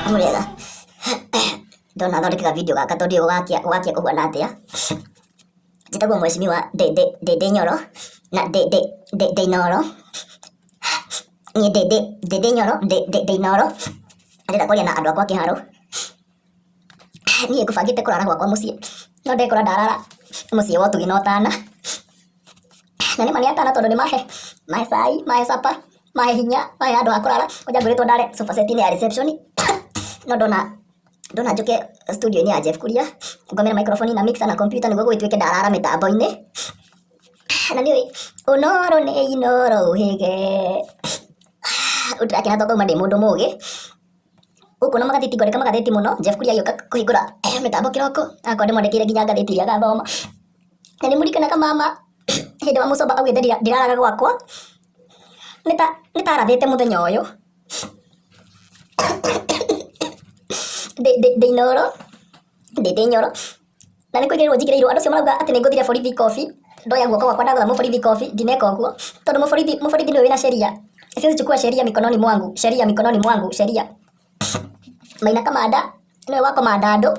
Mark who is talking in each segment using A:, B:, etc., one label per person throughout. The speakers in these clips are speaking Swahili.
A: Murega. Ndona thondekaga video gaka tondu wakia kuhuana atia. Njĩtagwo Mheshimiwa Ndĩndĩ Nyoro na Ndĩ Noro. Niĩ Ndĩ Nyoro, Ndĩ Noro. Ndĩrenda kwaria na andũ akwa kĩharo. Niĩ ngũbangĩte kũrara gwakwa mũciĩ. No ndekora ndarara mũciĩ wa ũtugi na ũtana. Na nĩ mani atana tondũ nĩ mahe cai, mahe supper, mahe hinya, mahe handũ ha kũrara. Kũnja ngwĩrĩtwo ndare sofa set-inĩ ya reception. No ndona njoke studio-inĩ ya Jeff Kuria, ngomera microphone na mixer na computer nĩguo gwĩtuĩke ndarara mĩtambo-inĩ. Na nĩ ũnoro nĩ inoro ũhĩge. Ũtirakĩna tondũ uma ndĩ mũndũ mũũgĩ. Gũkũ na magathĩti ngwandĩka magathĩti mũno. Jeff Kuria agĩũka kũhingũra mĩtambo kĩroko. Akorwo ndĩmwandĩkĩire nginya ngathĩti iria agathoma. Na nĩ mũrikanaga mama hĩndĩ wa mũcomba augĩte ndiraraga gwakwa. Nĩ ta arathĩte mũthenya ũyũ. Ndĩ Noro, Ndĩ Nyoro. Na nĩ kũigĩrĩrwo njigĩrĩirwo. Andũ acio marauga atĩ nĩ ngũthire borithi kobi. Ndoya guoko gwakwa ndagũtha mũborithi kobi. Ndineka ũguo. Tondũ mũborithi nĩwe wĩna sheria. Siwezi chukua sheria mikononi mwangu. Sheria mikononi mwangu. Sheria. Maina Kamanda nĩwe wakomanda andũ.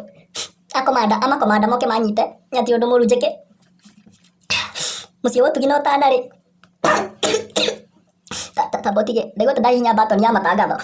A: Akomanda amakomanda moke manyite. Nyati ũndũ mũru njĩke. Mũciĩ wa ũtugi na ũtana rĩ. Tabotige. Ndaigua ta ndahihinya button ya matangatho.